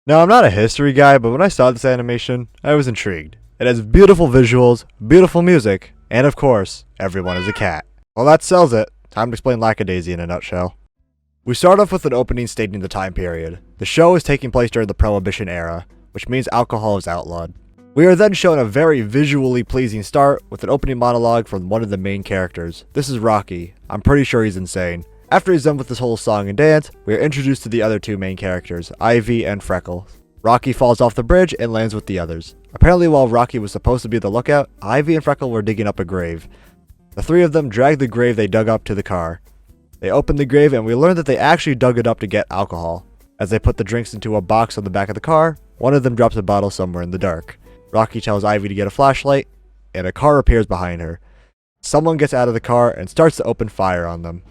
Now, I'm not a history guy, but when I saw this animation, I was intrigued. It has beautiful visuals, beautiful music, and of course, everyone is a cat. Well, that sells it. Time to explain Lackadaisy in a nutshell. We start off with an opening stating the time period. The show is taking place during the Prohibition era, which means alcohol is outlawed. We are then shown a very visually pleasing start with an opening monologue from one of the main characters. This is Rocky. I'm pretty sure he's insane. After he's done with this whole song and dance, we are introduced to the other two main characters, Ivy and Freckle. Rocky falls off the bridge and lands with the others. Apparently while Rocky was supposed to be the lookout, Ivy and Freckle were digging up a grave. The three of them drag the grave they dug up to the car. They open the grave and we learn that they actually dug it up to get alcohol. As they put the drinks into a box on the back of the car, one of them drops a bottle somewhere in the dark. Rocky tells Ivy to get a flashlight, and a car appears behind her. Someone gets out of the car and starts to open fire on them.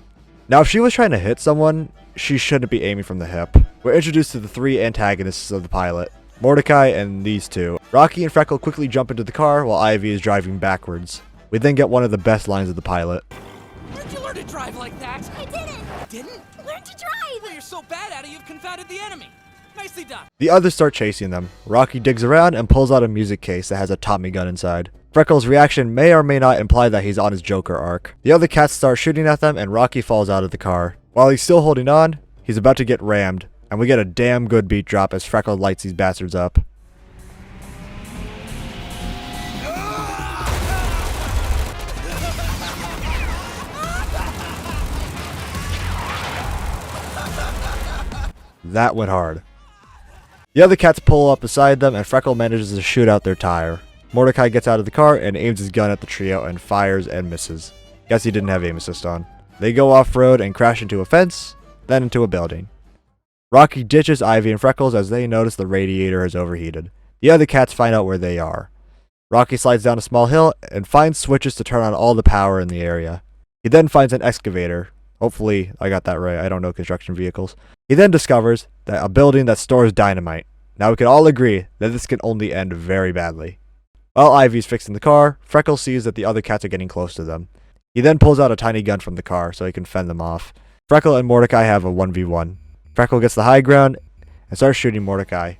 Now, if she was trying to hit someone, she shouldn't be aiming from the hip. We're introduced to the three antagonists of the pilot, Mordecai and these two. Rocky and Freckle quickly jump into the car while Ivy is driving backwards. We then get one of the best lines of the pilot. Where'd you learn to drive like that? I didn't! Didn't? Learn to drive! Well, you're so bad at it, you've confounded the enemy. Nicely done. The others start chasing them. Rocky digs around and pulls out a music case that has a Tommy gun inside. Freckle's reaction may or may not imply that he's on his Joker arc. The other cats start shooting at them and Rocky falls out of the car. While he's still holding on, he's about to get rammed, and we get a damn good beat drop as Freckle lights these bastards up. That went hard. The other cats pull up beside them and Freckle manages to shoot out their tire. Mordecai gets out of the car and aims his gun at the trio and fires and misses. Guess he didn't have aim assist on. They go off-road and crash into a fence, then into a building. Rocky ditches Ivy and Freckles as they notice the radiator has overheated. The other cats find out where they are. Rocky slides down a small hill and finds switches to turn on all the power in the area. He then finds an excavator. Hopefully I got that right, I don't know construction vehicles. He then discovers that a building that stores dynamite. Now we can all agree that this can only end very badly. While Ivy's fixing the car, Freckles sees that the other cats are getting close to them. He then pulls out a tiny gun from the car so he can fend them off. Freckle and Mordecai have a 1v1. Freckle gets the high ground and starts shooting Mordecai.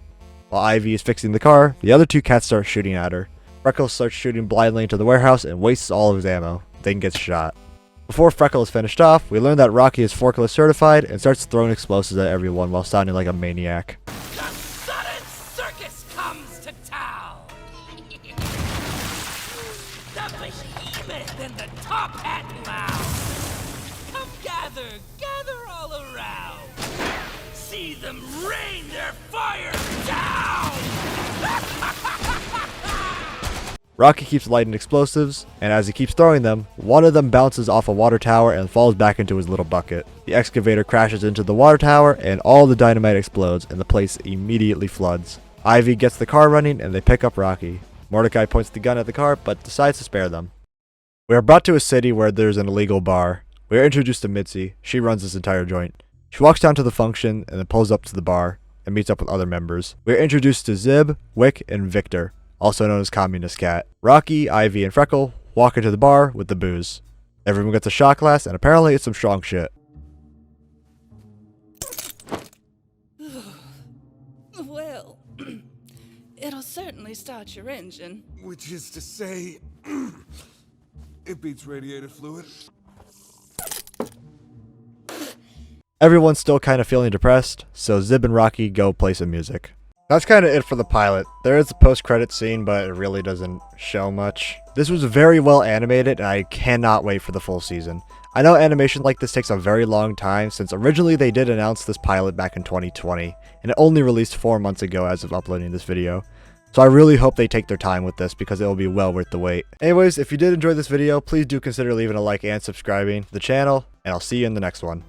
While Ivy is fixing the car, the other two cats start shooting at her. Freckles starts shooting blindly into the warehouse and wastes all of his ammo, then gets shot. Before Freckle is finished off, we learn that Rocky is forklift certified and starts throwing explosives at everyone while sounding like a maniac. The sudden circus comes to town. The behemoth and the top hat loud. Come gather all around. See them rain their fire down. Rocky keeps lighting explosives, and as he keeps throwing them, one of them bounces off a water tower and falls back into his little bucket. The excavator crashes into the water tower, and all the dynamite explodes, and the place immediately floods. Ivy gets the car running, and they pick up Rocky. Mordecai points the gun at the car, but decides to spare them. We are brought to a city where there's an illegal bar. We are introduced to Mitzi. She runs this entire joint. She walks down to the function, and then pulls up to the bar, and meets up with other members. We are introduced to Zib, Wick, and Victor, also known as Communist Cat. Rocky, Ivy, and Freckle walk into the bar with the booze. Everyone gets a shot glass, and apparently it's some strong shit. Well, it'll certainly start your engine. Which is to say, it beats radiator fluid. Everyone's still kind of feeling depressed, so Zib and Rocky go play some music. That's kind of it for the pilot. There is a post-credit scene, but it really doesn't show much. This was very well animated, and I cannot wait for the full season. I know animation like this takes a very long time, since originally they did announce this pilot back in 2020, and it only released 4 months ago as of uploading this video. So I really hope they take their time with this, because it will be well worth the wait. Anyways, if you did enjoy this video, please do consider leaving a like and subscribing to the channel, and I'll see you in the next one.